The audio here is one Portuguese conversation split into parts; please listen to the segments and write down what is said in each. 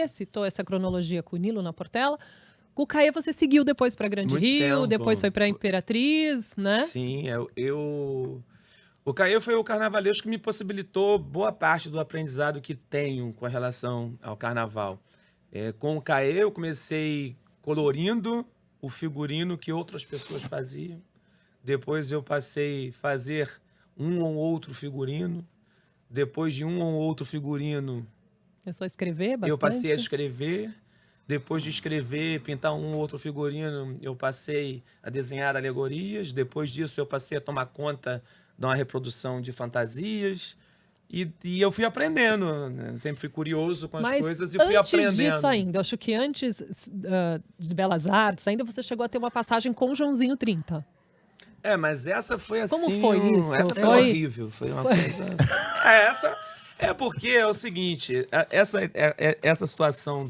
citou essa cronologia com o Nilo na Portela. Com o Caê você seguiu depois para Grande Muito Rio, tempo. depois foi para Imperatriz, né? Sim, o Caê foi o carnavalesco que me possibilitou boa parte do aprendizado que tenho com relação ao carnaval. Com o Caê eu comecei colorindo o figurino que outras pessoas faziam. Depois eu passei a fazer um ou outro figurino. Depois de um ou outro figurino, Começou a escrever bastante? eu passei a escrever. Depois de escrever, pintar um ou outro figurino, eu passei a desenhar alegorias. Depois disso, eu passei a tomar conta de uma reprodução de fantasias. E eu fui aprendendo, né? Sempre fui curioso com as coisas e fui aprendendo. Antes disso ainda, eu acho que antes de Belas Artes, ainda você chegou a ter uma passagem com o Joãozinho 30. Mas essa foi assim... Como foi isso? Essa foi horrível. Foi uma coisa... Essa... porque é o seguinte, essa situação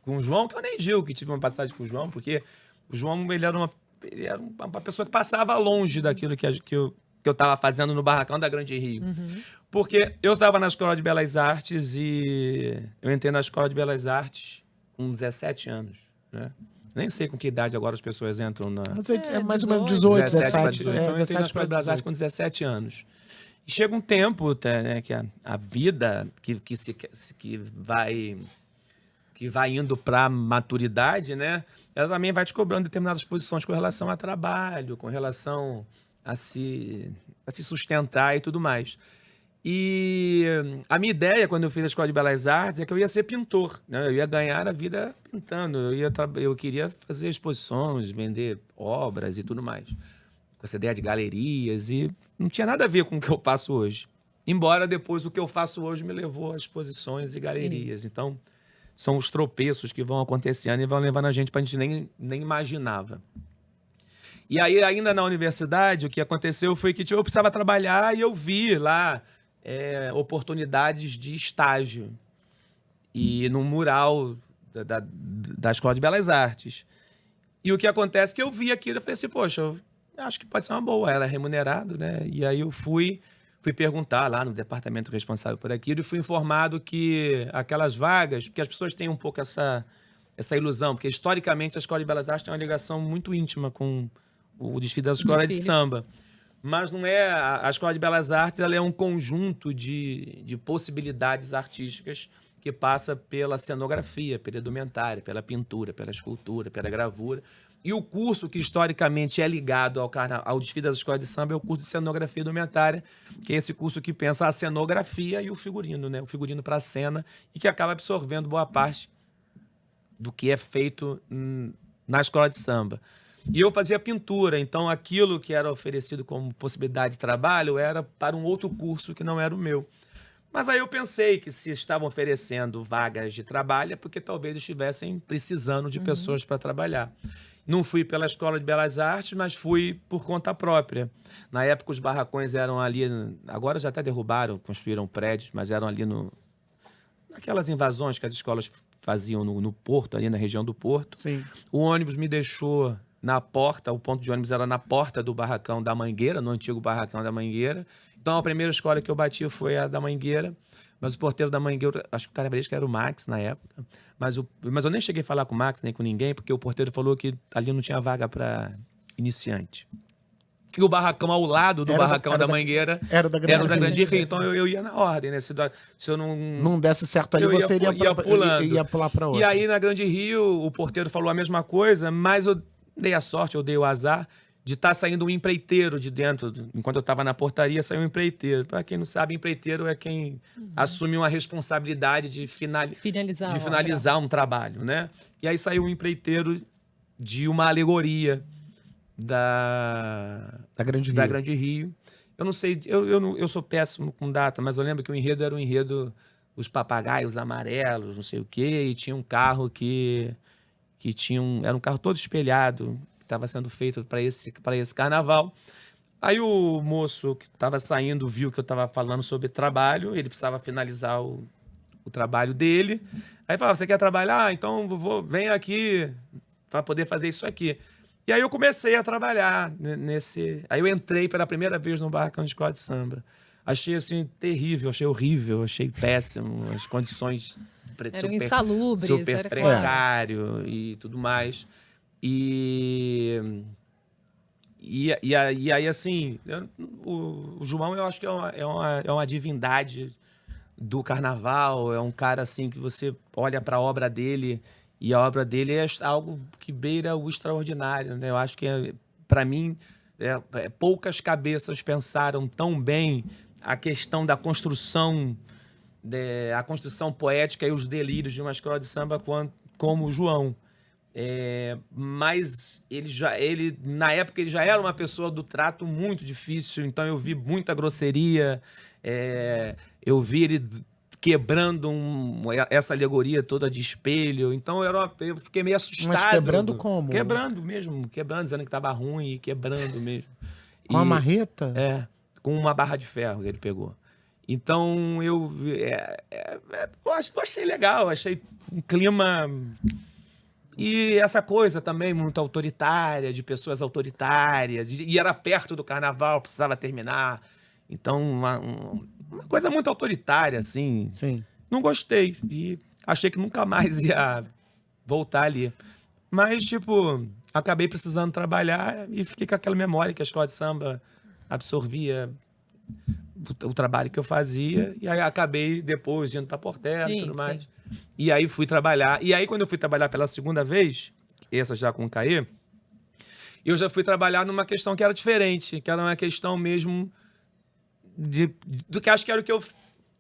com o João, que eu nem digo que tive uma passagem com o João, porque o João ele era uma pessoa que passava longe daquilo que eu estava fazendo no barracão da Grande Rio. Uhum. Porque eu estava na Escola de Belas Artes e eu entrei na Escola de Belas Artes com 17 anos, né? Nem sei com que idade agora as pessoas entram na... É mais ou menos 18, 17. Então eu entrei na Escola de Belas Artes com 17 anos. E chega um tempo, né, que a vida que vai indo para a maturidade, né, ela também vai te cobrando determinadas posições com relação a trabalho, com relação a se sustentar e tudo mais. E a minha ideia, quando eu fiz a Escola de Belas Artes, é que eu ia ser pintor, né? Eu ia ganhar a vida pintando, eu queria fazer exposições, vender obras e tudo mais. Com essa ideia de galerias, e não tinha nada a ver com o que eu faço hoje. Embora depois o que eu faço hoje me levou a exposições e galerias. Então, são os tropeços que vão acontecendo e vão levando a gente para a gente nem imaginava. E aí, ainda na universidade, o que aconteceu foi que eu precisava trabalhar e eu vi lá oportunidades de estágio. E no mural da Escola de Belas Artes. E o que acontece é que eu vi aquilo e falei assim, poxa, eu acho que pode ser uma boa, era remunerado, né? E aí eu fui perguntar lá no departamento responsável por aquilo e fui informado que aquelas vagas, porque as pessoas têm um pouco essa ilusão, porque historicamente a Escola de Belas Artes tem uma ligação muito íntima com o desfile da escola de samba. Mas não é... A Escola de Belas Artes ela é um conjunto de possibilidades artísticas que passa pela cenografia, pela indumentária, pela pintura, pela escultura, pela gravura. E o curso que historicamente é ligado ao desfile da escola de samba é o curso de cenografia indumentária, que é esse curso que pensa a cenografia e o figurino, né? O figurino para a cena, e que acaba absorvendo boa parte do que é feito na escola de samba. E eu fazia pintura, então aquilo que era oferecido como possibilidade de trabalho era para um outro curso que não era o meu. Mas aí eu pensei que se estavam oferecendo vagas de trabalho é porque talvez estivessem precisando de pessoas para trabalhar. Não fui pela Escola de Belas Artes, mas fui por conta própria. Na época os barracões eram ali, agora já até derrubaram, construíram prédios, mas eram ali naquelas invasões que as escolas faziam no Porto, ali na região do Porto. Sim. O ônibus me deixou na porta, o ponto de ônibus era na porta do barracão da Mangueira, no antigo barracão da Mangueira. Então a primeira escola que eu bati foi a da Mangueira, mas o porteiro da Mangueira, acho que o carnavalesco era o Max na época, mas eu nem cheguei a falar com o Max, nem com ninguém, porque o porteiro falou que ali não tinha vaga para iniciante. E o barracão ao lado do barracão da Mangueira era da Grande Rio. Então eu ia na ordem, né? Se eu não desse certo ali, você ia pular para outra. E aí na Grande Rio, o porteiro falou a mesma coisa, mas eu dei a sorte, eu dei o azar de estar saindo um empreiteiro de dentro. Enquanto eu estava na portaria, saiu um empreiteiro. Para quem não sabe, empreiteiro é quem assume uma responsabilidade de finalizar um trabalho, né? E aí saiu um empreiteiro de uma alegoria da Grande Rio. Eu não sei, eu sou péssimo com data, mas eu lembro que o enredo era o enredo os papagaios amarelos, não sei o quê, e tinha um carro que era um carro todo espelhado, que estava sendo feito para esse carnaval. Aí o moço que estava saindo viu que eu estava falando sobre trabalho, ele precisava finalizar o trabalho dele. Aí falava, você quer trabalhar? Ah, então vem aqui para poder fazer isso aqui. E aí eu comecei a trabalhar Aí eu entrei pela primeira vez no barracão de escola de samba. Achei assim terrível, achei horrível, achei péssimo, as condições Eram insalubres, super era precário e tudo mais. E aí, assim, o João, eu acho que é uma divindade do carnaval, é um cara, assim, que você olha para a obra dele e a obra dele é algo que beira o extraordinário, né? Eu acho que, para mim, poucas cabeças pensaram tão bem a questão da construção, a construção poética e os delírios de uma escola de samba como o João. Mas ele, na época, ele já era uma pessoa do trato muito difícil, então eu vi muita grosseria, eu vi ele quebrando essa alegoria toda de espelho, então eu fiquei meio assustado. Mas quebrando como? Quebrando mesmo, dizendo que estava ruim e quebrando mesmo. Com a marreta? Com uma barra de ferro que ele pegou. Então eu achei legal, achei um clima... E essa coisa também muito autoritária, de pessoas autoritárias, e era perto do carnaval, precisava terminar. Então, uma coisa muito autoritária, assim. Sim. Não gostei, e achei que nunca mais ia voltar ali. Mas, tipo, acabei precisando trabalhar e fiquei com aquela memória que a escola de samba absorvia o trabalho que eu fazia, e aí acabei depois indo para Portela e tudo mais. E aí fui trabalhar. E aí, quando eu fui trabalhar pela segunda vez, essa já com o Caê, eu já fui trabalhar numa questão que era diferente, que era uma questão mesmo do que acho que era o que eu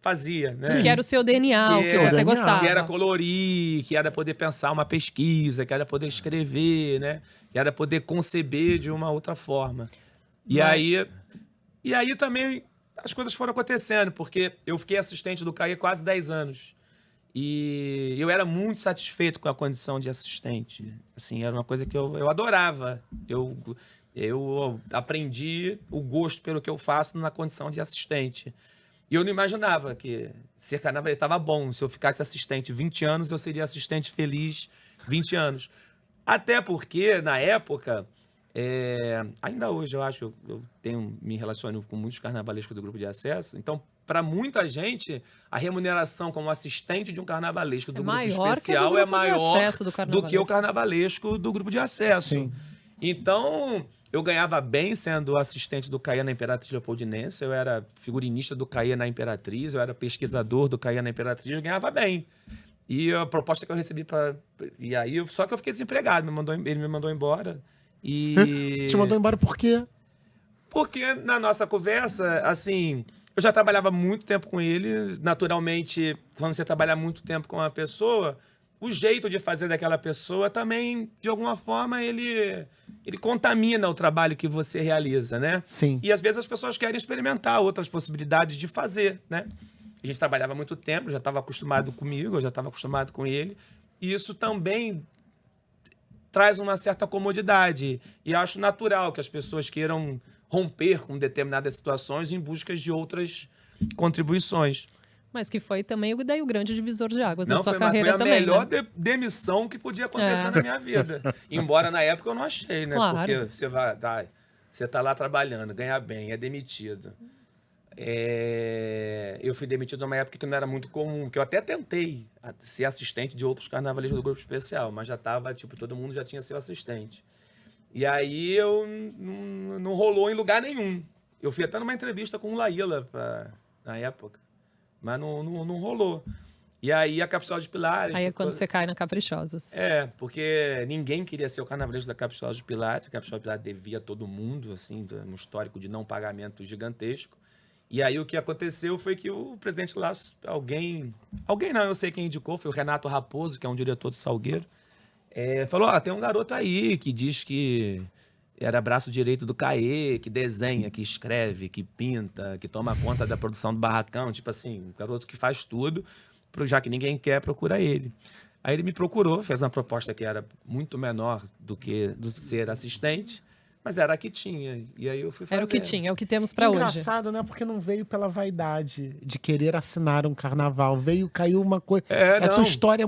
fazia, né? Que era o seu DNA, o que você gostava. Que era colorir, que era poder pensar uma pesquisa, que era poder escrever, né? Que era poder conceber de uma outra forma. E aí também as coisas foram acontecendo, porque eu fiquei assistente do Caê quase 10 anos. E eu era muito satisfeito com a condição de assistente. Assim, era uma coisa que eu adorava. Eu aprendi o gosto pelo que eu faço na condição de assistente. E eu não imaginava que ser carnavalesco estava bom. Se eu ficasse assistente 20 anos, eu seria assistente feliz 20 anos. Até porque, na época, ainda hoje, eu acho, eu me relaciono com muitos carnavalescos do grupo de acesso. Então, para muita gente, a remuneração como assistente de um carnavalesco do grupo especial é maior do que o carnavalesco do grupo de acesso. Sim. Então, eu ganhava bem sendo assistente do Caê na Imperatriz Leopoldinense, eu era figurinista do Caê na Imperatriz, eu era pesquisador do Caê na Imperatriz, eu ganhava bem. E a proposta que eu recebi e aí, só que eu fiquei desempregado, ele me mandou embora. E... Te mandou embora por quê? Porque na nossa conversa, assim... Eu já trabalhava muito tempo com ele. Naturalmente, quando você trabalha muito tempo com uma pessoa, o jeito de fazer daquela pessoa também, de alguma forma, ele contamina o trabalho que você realiza, né? Sim. E às vezes as pessoas querem experimentar outras possibilidades de fazer, né? A gente trabalhava muito tempo, já estava acostumado comigo, eu já estava acostumado com ele. E isso também traz uma certa comodidade. E acho natural que as pessoas queiram romper com determinadas situações em busca de outras contribuições. Mas que foi também o grande divisor de águas da sua carreira também. Foi a melhor demissão que podia acontecer na minha vida. Embora na época eu não achei, né? Claro. Porque você tá lá trabalhando, ganha bem, é demitido. Eu fui demitido numa época que não era muito comum, que eu até tentei ser assistente de outros carnavalistas do grupo especial, mas já tava, todo mundo já tinha sido assistente. E aí não rolou em lugar nenhum. Eu fui até numa entrevista com o Laíla na época, mas não rolou. E aí a Caprichosa de Pilares... Aí é quando você cai na Caprichosos. Porque ninguém queria ser o carnavalesco da Caprichosa de Pilares. A Caprichosa de Pilares devia a todo mundo, assim, um histórico de não pagamento gigantesco. E aí o que aconteceu foi que o presidente lá, alguém não, eu sei quem indicou, foi o Renato Raposo, que é um diretor do Salgueiro, falou, tem um garoto aí que diz que era braço direito do Caê, que desenha, que escreve, que pinta, que toma conta da produção do barracão, tipo assim, um garoto que faz tudo, já que ninguém quer, procura ele. Aí ele me procurou, fez uma proposta que era muito menor do que ser assistente, mas era a que tinha, e aí eu fui fazer. Era o que tinha, é o que temos pra hoje. Engraçado, né? Porque não veio pela vaidade de querer assinar um carnaval, caiu uma coisa... Essa história é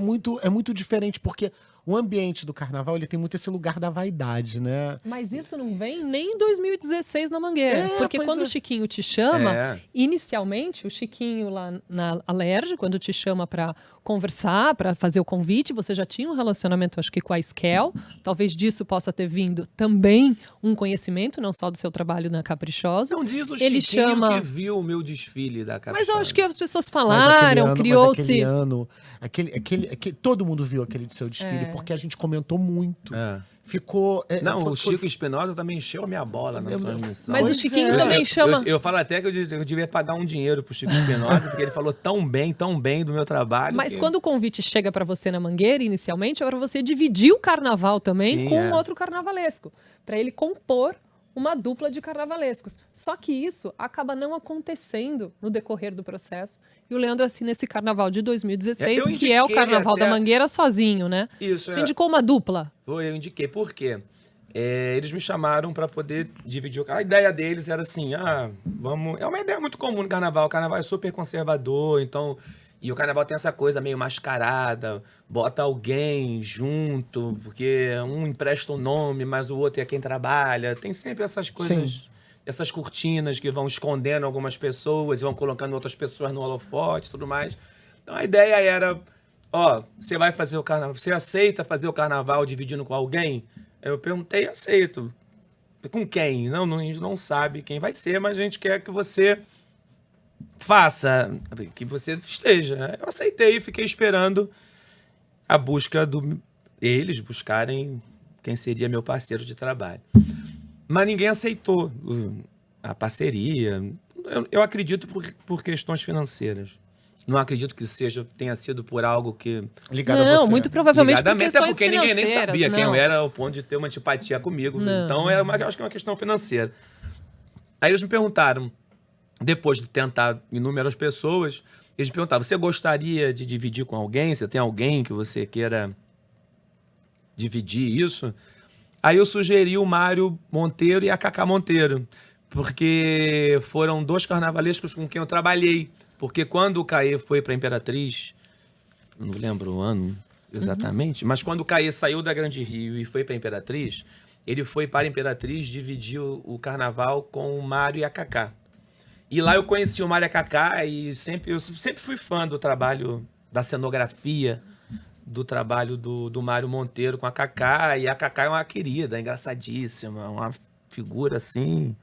muito diferente, porque o ambiente do carnaval, ele tem muito esse lugar da vaidade, né? Mas isso não vem nem em 2016 na Mangueira. Porque quando o Chiquinho te chama, inicialmente, o Chiquinho lá na Alerj, quando te chama para conversar, para fazer o convite, você já tinha um relacionamento, acho que com a Esquel. Talvez disso possa ter vindo também um conhecimento, não só do seu trabalho na Caprichosa. Não diz o Chiquinho que viu o meu desfile da Caprichosa. Mas eu acho que as pessoas falaram, criou-se... Todo mundo viu aquele seu desfile, porque a gente comentou muito. Ficou... o Chico Espinosa também encheu a minha bola na transmissão. Mas o Chiquinho também chama... Eu falo até que eu devia pagar um dinheiro pro Chico Espinosa, porque ele falou tão bem do meu trabalho. Mas quando o convite chega para você na Mangueira, inicialmente, é para você dividir o carnaval também com outro carnavalesco. Para ele compor uma dupla de carnavalescos. Só que isso acaba não acontecendo no decorrer do processo. E o Leandro assina esse carnaval de 2016, que é o carnaval da Mangueira sozinho, né? Isso, Você indicou uma dupla? Eu indiquei. Por quê? Eles me chamaram para poder dividir. A ideia deles era assim, vamos... É uma ideia muito comum no carnaval. O carnaval é super conservador, então... E o carnaval tem essa coisa meio mascarada, bota alguém junto, porque um empresta o nome, mas o outro é quem trabalha. Tem sempre essas coisas, essas cortinas que vão escondendo algumas pessoas e vão colocando outras pessoas no holofote e tudo mais. Então a ideia era, você vai fazer o carnaval, você aceita fazer o carnaval dividindo com alguém? Eu perguntei, aceito. Com quem? Não, a gente não sabe quem vai ser, mas a gente quer que você... faça, que você esteja. Eu aceitei e fiquei esperando a busca eles buscarem quem seria meu parceiro de trabalho. Mas ninguém aceitou a parceria. Eu acredito por questões financeiras. Não acredito que tenha sido por algo que... Ligado a você. Muito provavelmente ligadamente, por questões porque ninguém nem sabia quem eu era ao ponto de ter uma antipatia comigo. Não. Então, acho que é uma questão financeira. Aí eles me perguntaram, depois de tentar inúmeras pessoas, eles me perguntavam, você gostaria de dividir com alguém? Você tem alguém que você queira dividir isso? Aí eu sugeri o Mário Monteiro e a Cacá Monteiro, porque foram 2 carnavalescos com quem eu trabalhei. Porque quando o Caê foi para a Imperatriz, não lembro o ano exatamente, mas quando o Caê saiu da Grande Rio e foi para a Imperatriz, ele foi para a Imperatriz dividir o carnaval com o Mário e a Cacá. E lá eu conheci o Mário e a Cacá e eu sempre fui fã do trabalho, da cenografia, do trabalho do Mário Monteiro com a Cacá. E a Cacá é uma querida, engraçadíssima, uma figura assim,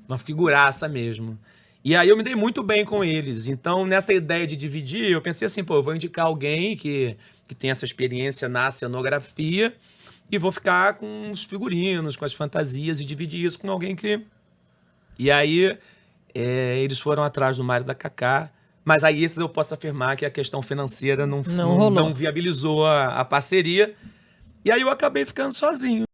uma figuraça mesmo. E aí eu me dei muito bem com eles. Então, nessa ideia de dividir, eu pensei assim, eu vou indicar alguém que tem essa experiência na cenografia e vou ficar com os figurinos, com as fantasias e dividir isso com alguém que... E aí... eles foram atrás do Mário da Cacá, mas aí eu posso afirmar que a questão financeira não viabilizou a parceria, e aí eu acabei ficando sozinho.